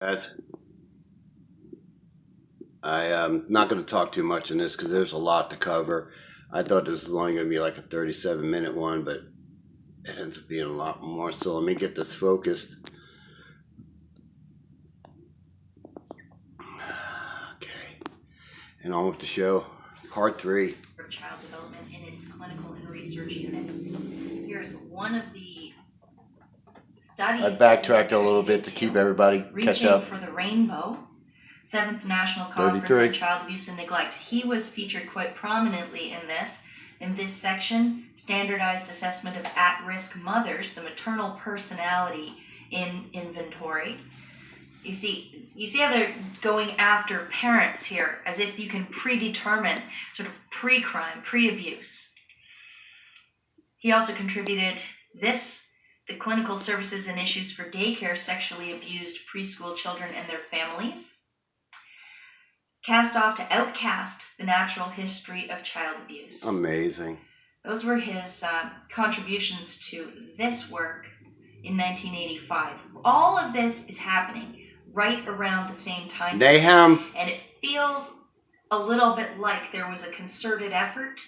That's, I'm not going to talk too much in this because there's a lot to cover. I thought this was only going to be like a 37-minute one, but it ends up being a lot more. So let me get this focused. Okay. And on with the show. Part 3. For child development in its clinical and research unit. Here's one of the studies. I backtracked a little bit to keep everybody catch up. For the Rainbow, 7th National Conference 33. on Child Abuse and Neglect. He was featured quite prominently in this. In this section, standardized assessment of at-risk mothers, the maternal personality in inventory. You see how they're going after parents here, as if you can predetermine sort of pre-crime, pre-abuse. He also contributed this, the clinical services and issues for daycare sexually abused preschool children and their families. Cast off to Outcast, the natural history of child abuse. Amazing. Those were his contributions to this work in 1985. All of this is happening right around the same time. Mayhem. And it feels a little bit like there was a concerted effort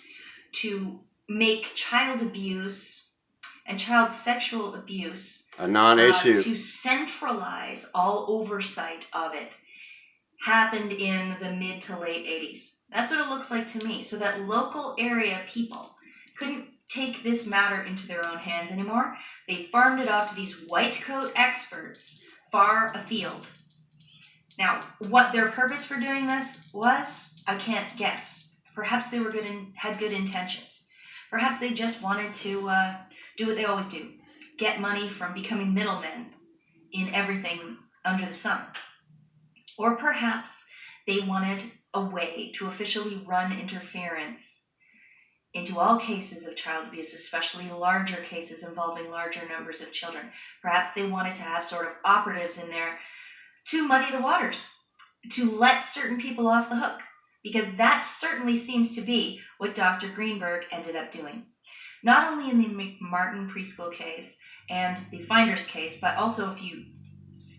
to make child abuse and child sexual abuse a non-issue. To centralize all oversight of it. Happened in the mid to late 80s. That's what it looks like to me. So that local area people couldn't take this matter into their own hands anymore. They farmed it off to these white coat experts far afield. Now, what their purpose for doing this was, I can't guess. Perhaps they were good and had good intentions. Perhaps they just wanted to do what they always do. Get money from becoming middlemen in everything under the sun. Or perhaps they wanted a way to officially run interference into all cases of child abuse, especially larger cases involving larger numbers of children. Perhaps they wanted to have sort of operatives in there to muddy the waters, to let certain people off the hook, because that certainly seems to be what Dr. Greenberg ended up doing. Not only in the McMartin preschool case and the Finders case, but also if you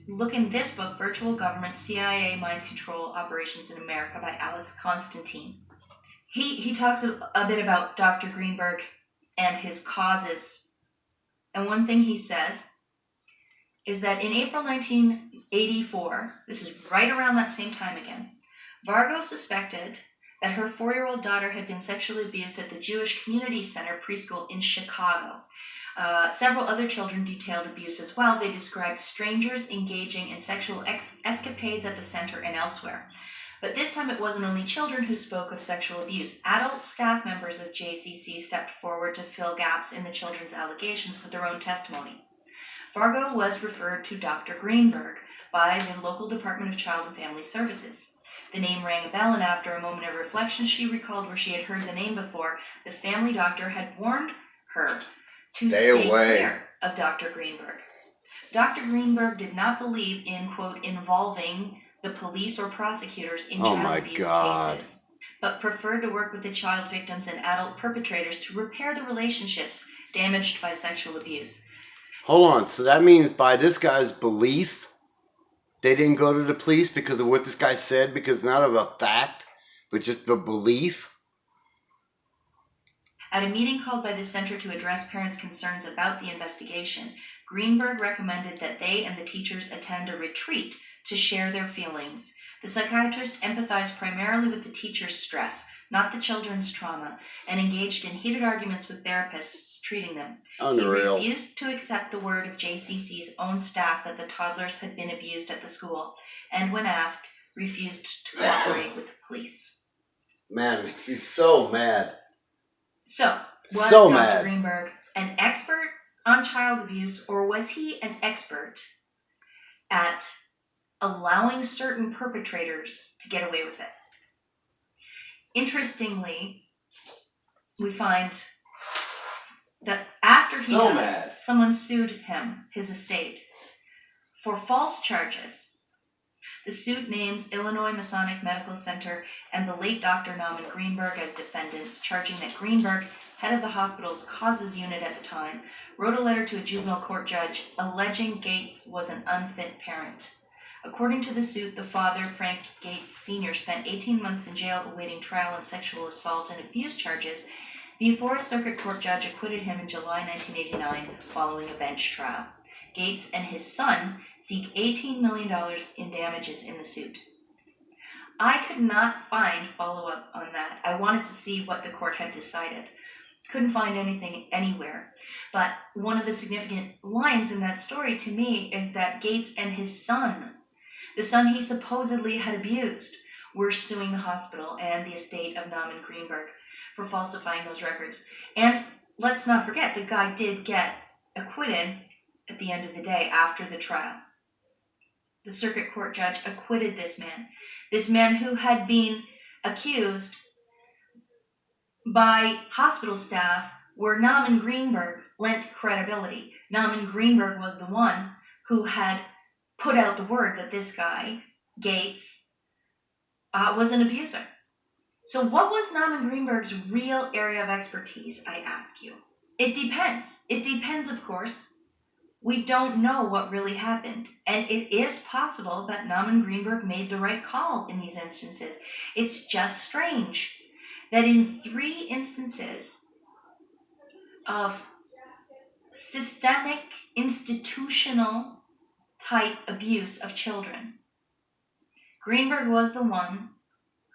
look in this book, Virtual Government, CIA Mind Control Operations in America by Alex Constantine. He talks a bit about Dr. Greenberg and his causes. And one thing he says is that in April 1984, this is right around that same time again, Vargo suspected that her 4-year-old daughter had been sexually abused at the Jewish Community Center preschool in Chicago. Several other children detailed abuse as well. They described strangers engaging in sexual escapades at the center and elsewhere. But this time it wasn't only children who spoke of sexual abuse. Adult staff members of JCC stepped forward to fill gaps in the children's allegations with their own testimony. Vargo was referred to Dr. Greenberg by the local Department of Child and Family Services. The name rang a bell, and after a moment of reflection, she recalled where she had heard the name before. The family doctor had warned her to stay away clear of Dr. Greenberg. Dr. Greenberg did not believe in, quote, involving the police or prosecutors in child abuse cases, but preferred to work with the child victims and adult perpetrators to repair the relationships damaged by sexual abuse. Hold on, so that means by this guy's belief, they didn't go to the police because of what this guy said, because not of a fact, but just the belief? At a meeting called by the center to address parents' concerns about the investigation, Greenberg recommended that they and the teachers attend a retreat to share their feelings. The psychiatrist empathized primarily with the teacher's stress, not the children's trauma, and engaged in heated arguments with therapists treating them. Unreal. He refused to accept the word of JCC's own staff that the toddlers had been abused at the school, and when asked, refused to cooperate with the police. Man, it makes you so mad. So, was Dr. Greenberg an expert on child abuse, or was he an expert at allowing certain perpetrators to get away with it? Interestingly, we find that after he died, someone sued him, his estate, for false charges. The suit names Illinois Masonic Medical Center and the late Dr. Nauman Greenberg as defendants, charging that Greenberg, head of the hospital's causes unit at the time, wrote a letter to a juvenile court judge alleging Gates was an unfit parent. According to the suit, the father, Frank Gates Sr., spent 18 months in jail awaiting trial on sexual assault and abuse charges before a circuit court judge acquitted him in July 1989 following a bench trial. Gates and his son seek $18 million in damages in the suit. I could not find follow-up on that. I wanted to see what the court had decided. Couldn't find anything anywhere. But one of the significant lines in that story to me is that Gates and his son, the son he supposedly had abused, were suing the hospital and the estate of Norman Greenberg for falsifying those records. And let's not forget, the guy did get acquitted at the end of the day after the trial. The circuit court judge acquitted this man who had been accused by hospital staff where Norman Greenberg lent credibility. Norman Greenberg was the one who had put out the word that this guy, Gates, was an abuser. So what was Norman Greenberg's real area of expertise, I ask you? It depends. It depends, of course. We don't know what really happened. And it is possible that Norman Greenberg made the right call in these instances. It's just strange that in 3 instances of systemic, institutional type abuse of children, Greenberg was the one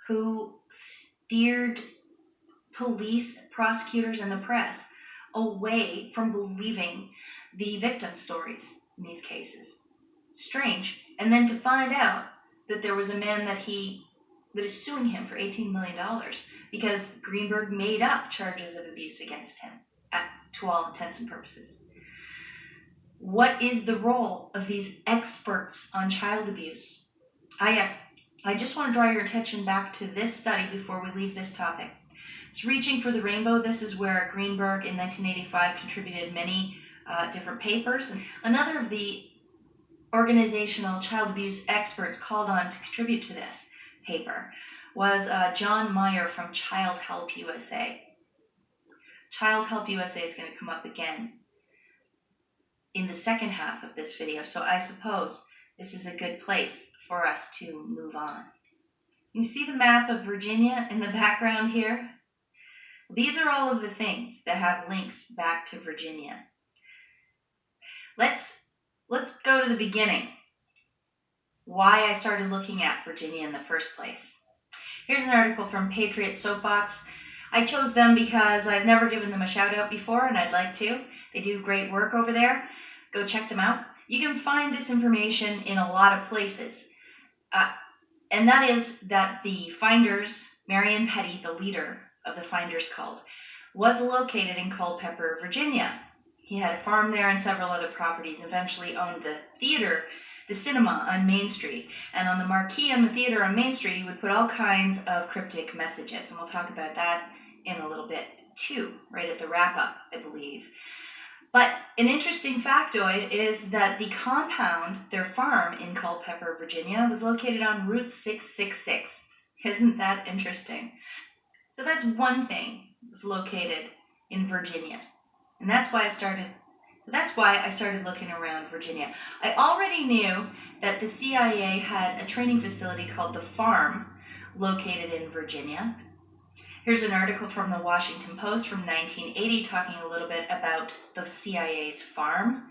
who steered police, prosecutors, and the press away from believing the victim stories in these cases. Strange. And then to find out that there was a man that is suing him for $18 million because Greenberg made up charges of abuse against him, to all intents and purposes. What is the role of these experts on child abuse? I just want to draw your attention back to this study before we leave this topic. It's Reaching for the Rainbow. This is where Greenberg in 1985 contributed many different papers. And another of the organizational child abuse experts called on to contribute to this paper was John Meyer from Child Help USA. Child Help USA is going to come up again in the second half of this video, so I suppose this is a good place for us to move on. You see the map of Virginia in the background here? These are all of the things that have links back to Virginia. Let's go to the beginning. Why I started looking at Virginia in the first place. Here's an article from Patriot Soapbox. I chose them because I've never given them a shout out before and I'd like to. They do great work over there. Go check them out. You can find this information in a lot of places. And that is that the Finders, Marion Petty, the leader of the Finders cult, was located in Culpeper, Virginia. He had a farm there and several other properties, eventually owned the theater, the cinema on Main Street. And on the marquee on the theater on Main Street, he would put all kinds of cryptic messages. And we'll talk about that in a little bit too, right at the wrap-up, I believe. But an interesting factoid is that the compound, their farm in Culpeper, Virginia, was located on Route 666. Isn't that interesting? So that's one thing that's located in Virginia. And that's why I started looking around Virginia. I already knew that the CIA had a training facility called the Farm located in Virginia. Here's an article from the Washington Post from 1980 talking a little bit about the CIA's farm.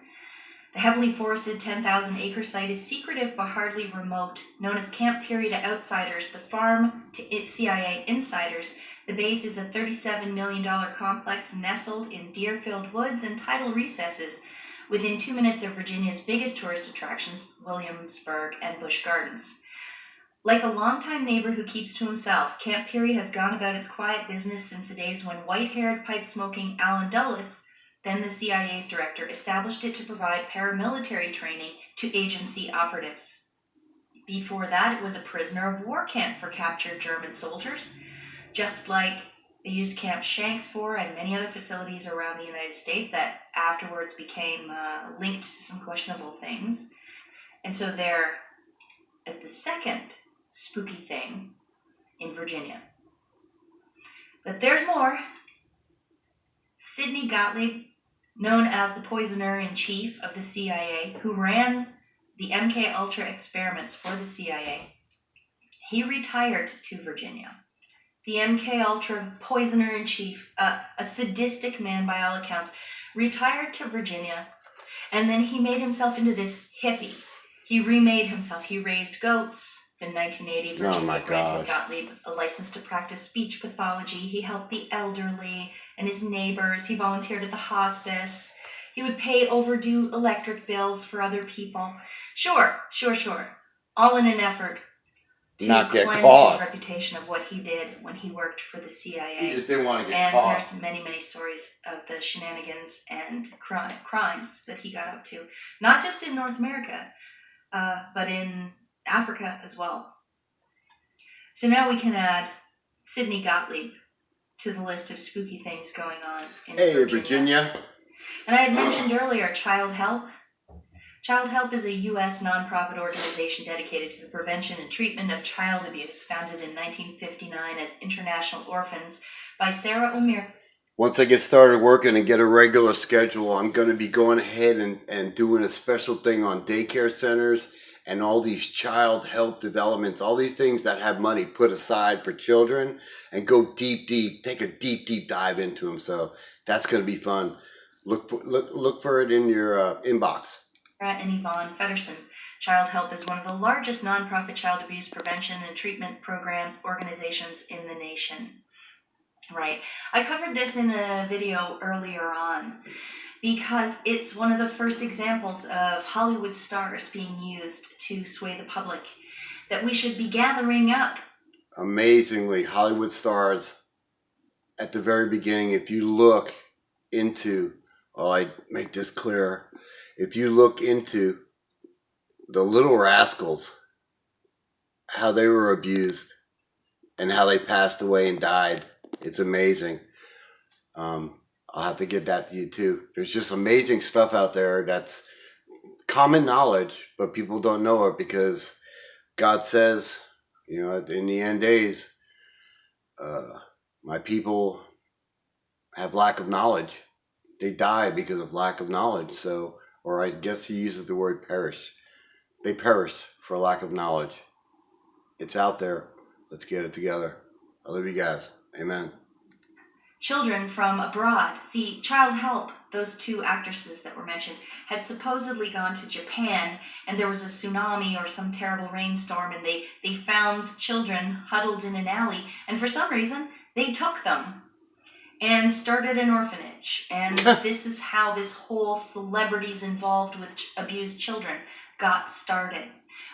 The heavily forested 10,000-acre site is secretive but hardly remote. Known as Camp Peary to outsiders, the farm to CIA insiders, the base is a $37 million complex nestled in deer-filled woods and tidal recesses within 2 minutes of Virginia's biggest tourist attractions, Williamsburg and Busch Gardens. Like a longtime neighbor who keeps to himself, Camp Peary has gone about its quiet business since the days when white-haired, pipe-smoking Allen Dulles, then the CIA's director, established it to provide paramilitary training to agency operatives. Before that, it was a prisoner of war camp for captured German soldiers, just like they used Camp Shanks for and many other facilities around the United States that afterwards became linked to some questionable things. And so there, as the second spooky thing in Virginia. But there's more. Sidney Gottlieb, known as the poisoner-in-chief of the CIA, who ran the MK Ultra experiments for the CIA, he retired to Virginia. The MK Ultra poisoner-in-chief, a sadistic man by all accounts, retired to Virginia, and then he made himself into this hippie. He remade himself. He raised goats. In 1980, Virginia granted Gottlieb a license to practice speech pathology. He helped the elderly and his neighbors. He volunteered at the hospice. He would pay overdue electric bills for other people. Sure. All in an effort to not get cleanse caught. his reputation of what he did when he worked for the CIA. He just didn't want to get and caught. There's many stories of the shenanigans and crimes that he got up to, not just in North America, but in Africa as well. So now we can add Sidney Gottlieb to the list of spooky things going on in Virginia. And I had mentioned earlier Child Help. Child Help is a U.S. nonprofit organization dedicated to the prevention and treatment of child abuse, founded in 1959 as International Orphans by Sarah O'Meara. Once I get started working and get a regular schedule, I'm going to be going ahead and doing a special thing on daycare centers and all these child help developments, all these things that have money put aside for children, and go deep, take a deep dive into them. So that's going to be fun. Look for it in your inbox. And Yvonne Feddersen. Child Help is one of the largest nonprofit child abuse prevention and treatment programs organizations in the nation. Right. I covered this in a video earlier on because it's one of the first examples of Hollywood stars being used to sway the public that we should be gathering up. Amazingly, Hollywood stars at the very beginning, if you look into, I make this clear, if you look into the Little Rascals, how they were abused and how they passed away and died, it's amazing. I'll have to get that to you too. There's just amazing stuff out there that's common knowledge, but people don't know it because God says, in the end days, my people have lack of knowledge. They die because of lack of knowledge. So, or I guess he uses the word perish. They perish for lack of knowledge. It's out there. Let's get it together. I love you guys. Amen. Children from abroad. See, Child Help, those two actresses that were mentioned, had supposedly gone to Japan, and there was a tsunami or some terrible rainstorm, and they found children huddled in an alley, and for some reason, they took them and started an orphanage. And this is how this whole celebrities involved with abused children got started.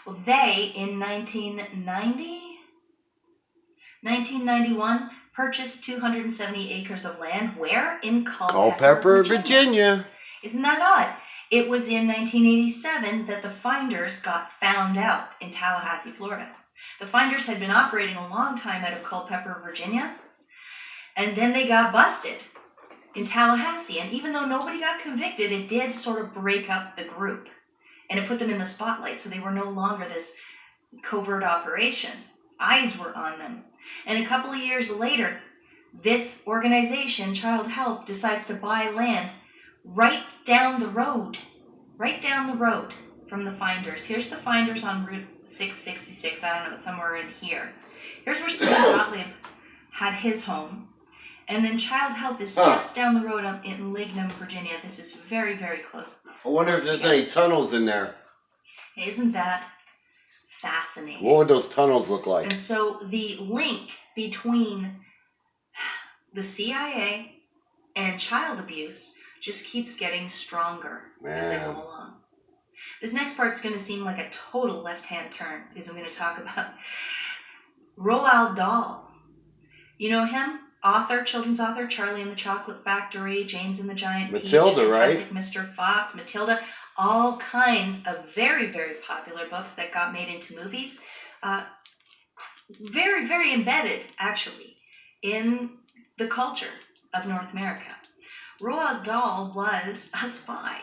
Well, they, in 1991, purchased 270 acres of land. Where? In Culpeper, Virginia. Isn't that odd? It was in 1987 that the Finders got found out in Tallahassee, Florida. The Finders had been operating a long time out of Culpeper, Virginia, and then they got busted in Tallahassee. And even though nobody got convicted, it did sort of break up the group, and it put them in the spotlight, so they were no longer this covert operation. Eyes were on them. And a couple of years later, this organization, Child Help, decides to buy land right down the road from the Finders. Here's the Finders on Route 666, I don't know, somewhere in here. Here's where Sidney Gottlieb had his home. And then Child Help is just down the road in Lignum, Virginia. This is very, very close. I wonder if there's any tunnels in there. Isn't that fascinating? What would those tunnels look like? And so the link between the CIA and child abuse just keeps getting stronger as I go along. This next part's going to seem like a total left-hand turn because I'm going to talk about Roald Dahl. You know him? Children's author, Charlie and the Chocolate Factory, James and the Giant Peach, Matilda, Fantastic right? Mr. Fox, Matilda, all kinds of very, very popular books that got made into movies. Very, very embedded, actually, in the culture of North America. Roald Dahl was a spy.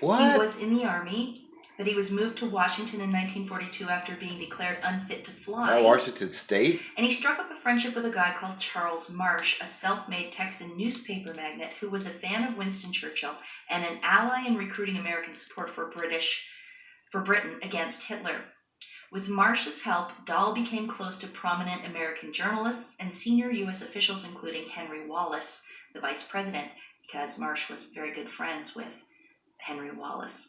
What? He was in the army, but he was moved to Washington in 1942 after being declared unfit to fly. Washington State? And he struck up a friendship with a guy called Charles Marsh, a self-made Texan newspaper magnate who was a fan of Winston Churchill and an ally in recruiting American support for British for Britain against Hitler. With Marsh's help, Dahl became close to prominent American journalists and senior U.S. officials, including Henry Wallace, the vice president, because Marsh was very good friends with Henry Wallace.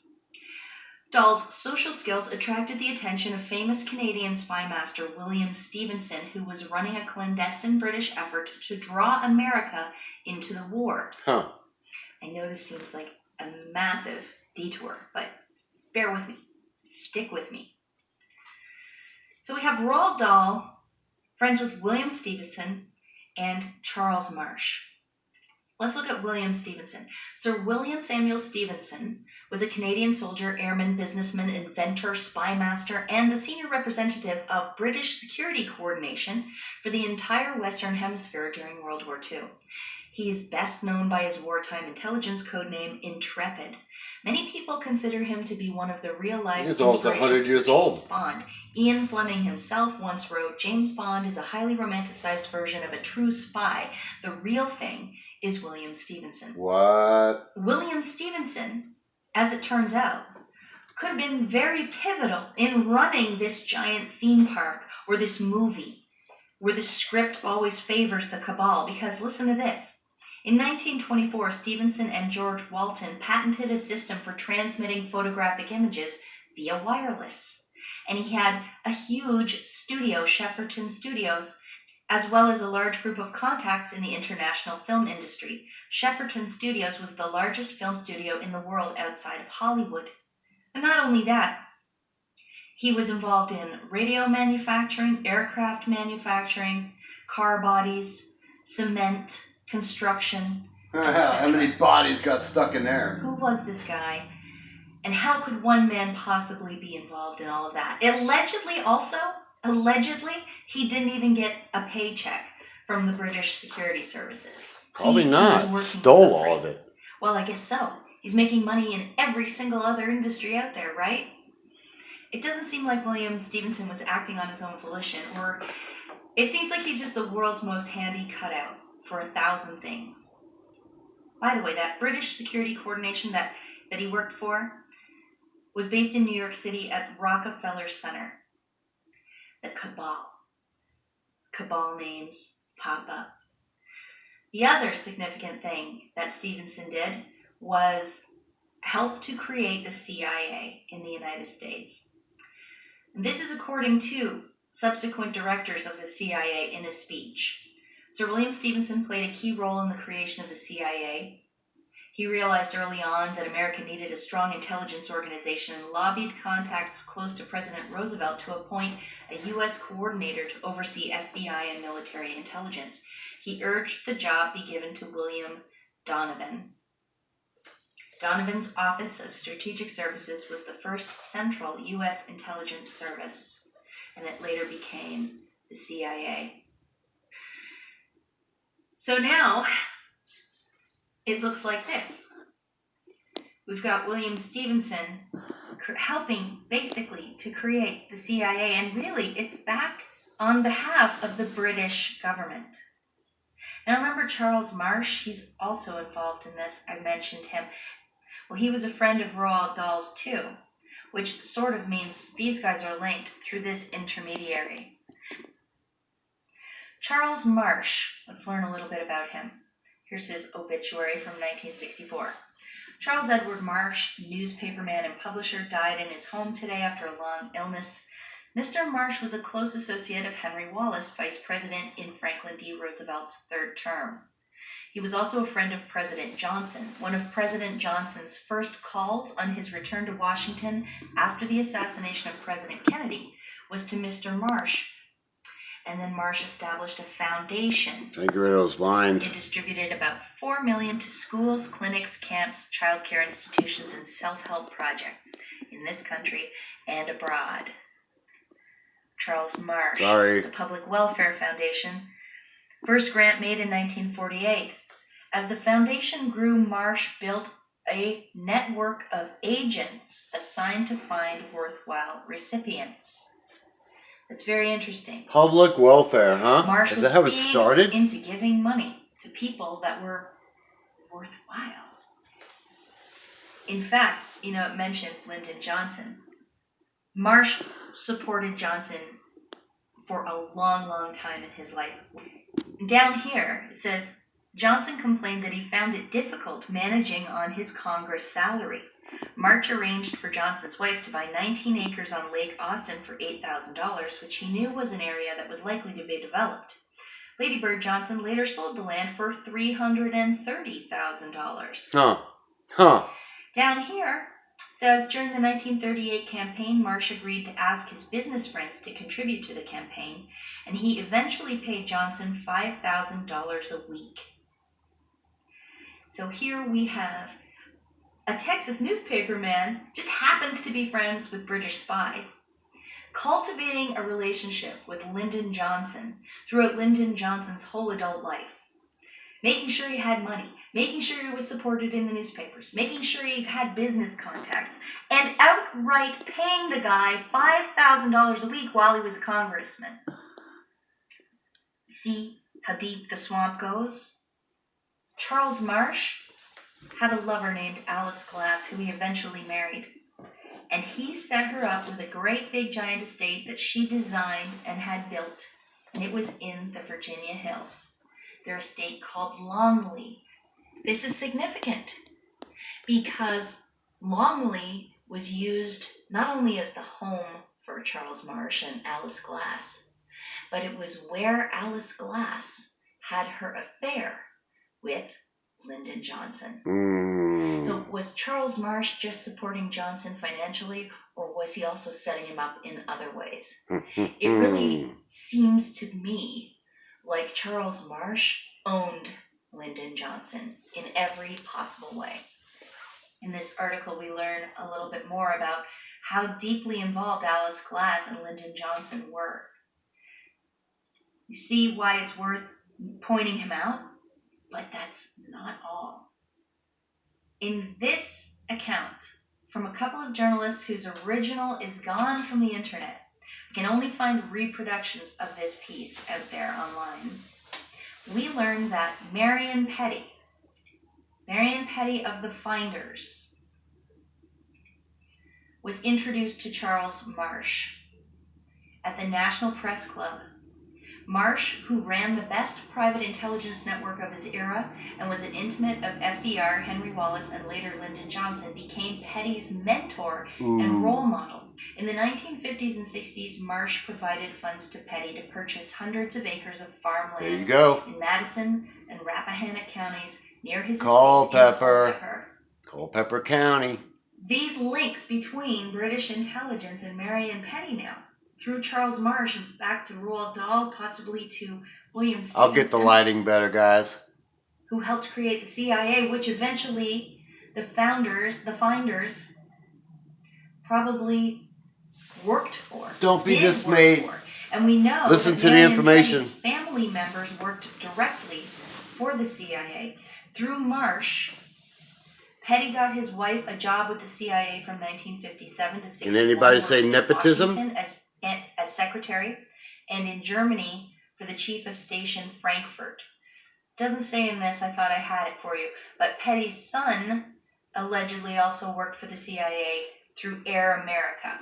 Dahl's social skills attracted the attention of famous Canadian spy master William Stevenson, who was running a clandestine British effort to draw America into the war. Huh. I know this seems like a massive detour, but bear with me. Stick with me. So we have Roald Dahl, friends with William Stevenson and Charles Marsh. Let's look at William Stevenson. Sir William Samuel Stevenson was a Canadian soldier, airman, businessman, inventor, spy master, and the senior representative of British security coordination for the entire Western Hemisphere during World War II. He is best known by his wartime intelligence codename Intrepid. Many people consider him to be one of the real-life inspirations 100 years for old. James Bond. Ian Fleming himself once wrote, "James Bond is a highly romanticized version of a true spy. The real thing is William Stevenson." What? William Stevenson, as it turns out, could have been very pivotal in running this giant theme park or this movie where the script always favors the cabal, because listen to this. In 1924, Stevenson and George Walton patented a system for transmitting photographic images via wireless. And he had a huge studio, Shepperton Studios, as well as a large group of contacts in the international film industry. Shepperton Studios was the largest film studio in the world outside of Hollywood. And not only that, he was involved in radio manufacturing, aircraft manufacturing, car bodies, cement, construction. How many bodies got stuck in there? Who was this guy? And how could one man possibly be involved in all of that? Allegedly, he didn't even get a paycheck from the British security services. Probably He not. was working Stole for free. all of it. Well, I guess so. He's making money in every single other industry out there, right? It doesn't seem like William Stevenson was acting on his own volition, or it seems like he's just the world's most handy cutout for 1,000 things. By the way, that British security coordination that he worked for was based in New York City at Rockefeller Center. The cabal. Cabal names pop up. The other significant thing that Stevenson did was help to create the CIA in the United States. And this is according to subsequent directors of the CIA in a speech. Sir William Stevenson played a key role in the creation of the CIA. He realized early on that America needed a strong intelligence organization and lobbied contacts close to President Roosevelt to appoint a U.S. coordinator to oversee FBI and military intelligence. He urged the job be given to William Donovan. Donovan's Office of Strategic Services was the first central U.S. intelligence service, and it later became the CIA. So now, it looks like this. We've got William Stevenson helping, basically, to create the CIA, and really, it's back on behalf of the British government. Now remember Charles Marsh, he's also involved in this. I mentioned him. Well, he was a friend of Roald Dahl's too, which sort of means these guys are linked through this intermediary. Charles Marsh, let's learn a little bit about him. Here's his obituary from 1964. Charles Edward Marsh, newspaperman and publisher, died in his home today after a long illness. Mr. Marsh was a close associate of Henry Wallace, vice president in Franklin D. Roosevelt's third term. He was also a friend of President Johnson. One of President Johnson's first calls on his return to Washington after the assassination of President Kennedy was to Mr. Marsh. And then Marsh established a foundation. Get rid of those lines. It distributed about $4 million to schools, clinics, camps, child care institutions, and self-help projects in this country and abroad. Charles Marsh, the Public Welfare Foundation. First grant made in 1948. As the foundation grew, Marsh built a network of agents assigned to find worthwhile recipients. That's very interesting. Public welfare, huh? Marsh Is that how it started? Into giving money to people that were worthwhile. In fact, it mentioned Lyndon Johnson. Marsh supported Johnson for a long, long time in his life. Down here, it says, Johnson complained that he found it difficult managing on his Congress salary. Marsh arranged for Johnson's wife to buy 19 acres on Lake Austin for $8,000, which he knew was an area that was likely to be developed. Lady Bird Johnson later sold the land for $330,000. Down here, says during the 1938 campaign, Marsh agreed to ask his business friends to contribute to the campaign, and he eventually paid Johnson $5,000 a week. So here we have a Texas newspaper man just happens to be friends with British spies, cultivating a relationship with Lyndon Johnson throughout Lyndon Johnson's whole adult life. Making sure he had money, making sure he was supported in the newspapers, making sure he had business contacts, and outright paying the guy $5,000 a week while he was a congressman. See how deep the swamp goes? Charles Marsh had a lover named Alice Glass who he eventually married. And he set her up with a great big giant estate that she designed and had built. And it was in the Virginia Hills. Their estate called Longley. This is significant because Longley was used not only as the home for Charles Marsh and Alice Glass, but it was where Alice Glass had her affair with Lyndon Johnson. So was Charles Marsh just supporting Johnson financially, or was he also setting him up in other ways? It really seems to me like Charles Marsh owned Lyndon Johnson in every possible way. In this article, we learn a little bit more about how deeply involved Alice Glass and Lyndon Johnson were. You see why it's worth pointing him out, but that's not all. In this account, from a couple of journalists whose original is gone from the internet, I can only find reproductions of this piece out there online. We learn that Marion Petty of the Finders, was introduced to Charles Marsh at the National Press Club. Marsh, who ran the best private intelligence network of his era and was an intimate of FDR, Henry Wallace, and later Lyndon Johnson, became Petty's mentor and role model. In the 1950s and 60s, Marsh provided funds to Petty to purchase hundreds of acres of farmland There you go. in Madison and Rappahannock counties near his Culpeper County. These links between British intelligence and Marion Petty now, through Charles Marsh and back to Roald Dahl, possibly to William Stevenson. I'll get the lighting better, guys. Who helped create the CIA, which eventually the Finders, probably worked for. Don't be dismayed. And we know Listen that to the information. Petty's family members worked directly for the CIA. Through Marsh, Petty got his wife a job with the CIA from 1957 to 61. Can anybody say nepotism? Washington as secretary, and in Germany for the chief of station Frankfurt. Doesn't say in this, I thought I had it for you, but Petty's son allegedly also worked for the CIA through Air America.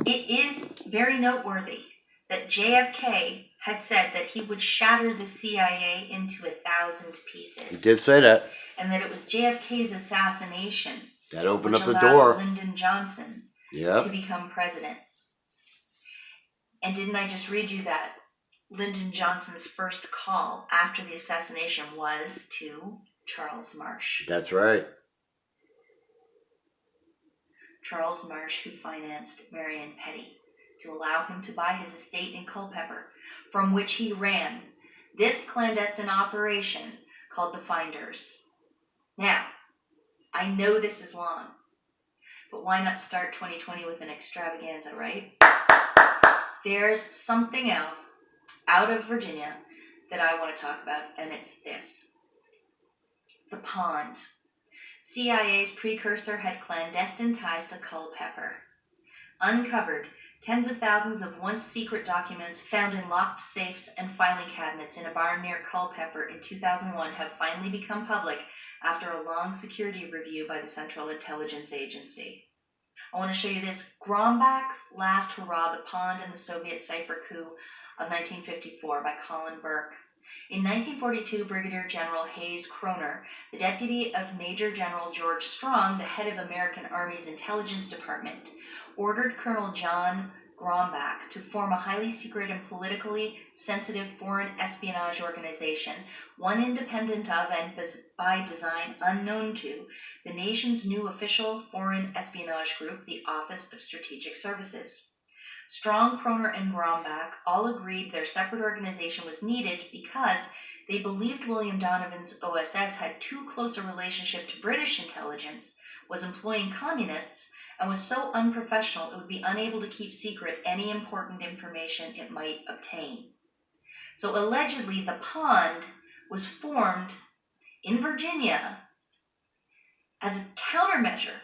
It is very noteworthy that JFK had said that he would shatter the CIA into 1,000 pieces. He did say that. And that it was JFK's assassination that opened which up the allowed door. Lyndon Johnson to become president. And didn't I just read you that Lyndon Johnson's first call after the assassination was to Charles Marsh? That's right. Charles Marsh, who financed Marion Petty to allow him to buy his estate in Culpeper, from which he ran this clandestine operation called the Finders. Now, I know this is long, but why not start 2020 with an extravaganza, right? There's something else out of Virginia that I want to talk about, and it's this. The Pond. CIA's precursor had clandestine ties to Culpeper. Uncovered, tens of thousands of once secret documents found in locked safes and filing cabinets in a barn near Culpeper in 2001 have finally become public after a long security review by the Central Intelligence Agency. I want to show you this. Grombach's Last Hurrah, the Pond and the Soviet Cipher Coup of 1954 by Colin Burke. In 1942, Brigadier General Hayes Kroner, the deputy of Major General George Strong, the head of American Army's Intelligence Department, ordered Colonel John Grombach to form a highly secret and politically sensitive foreign espionage organization, one independent of and by design unknown to the nation's new official foreign espionage group, the Office of Strategic Services. Strong, Kroner, and Grombach all agreed their separate organization was needed because they believed William Donovan's OSS had too close a relationship to British intelligence, was employing communists, and was so unprofessional it would be unable to keep secret any important information it might obtain. So allegedly, the Pond was formed in Virginia as a countermeasure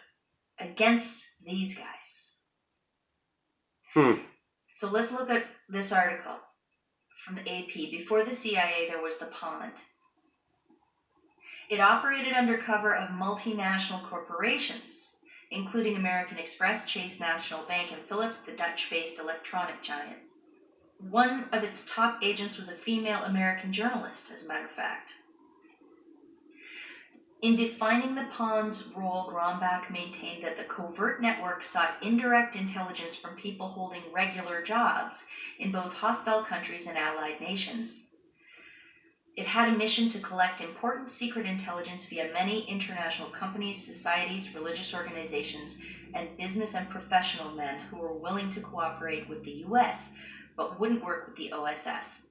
against these guys. So let's look at this article from the AP. Before the CIA, there was the Pond. It operated under cover of multinational corporations, including American Express, Chase National Bank, and Philips, the Dutch-based electronic giant. One of its top agents was a female American journalist, as a matter of fact. In defining the Pond's role, Grombach maintained that the covert network sought indirect intelligence from people holding regular jobs in both hostile countries and allied nations. It had a mission to collect important secret intelligence via many international companies, societies, religious organizations, and business and professional men who were willing to cooperate with the U.S., but wouldn't work with the OSS.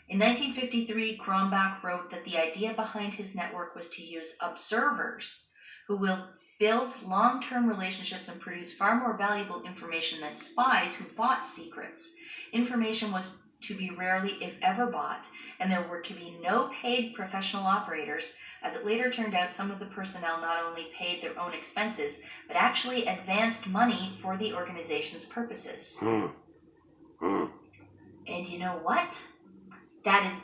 In 1953, Grombach wrote that the idea behind his network was to use observers who will build long-term relationships and produce far more valuable information than spies who bought secrets. Information was to be rarely, if ever, bought, and there were to be no paid professional operators. As it later turned out, some of the personnel not only paid their own expenses, but actually advanced money for the organization's purposes. And you know what? That is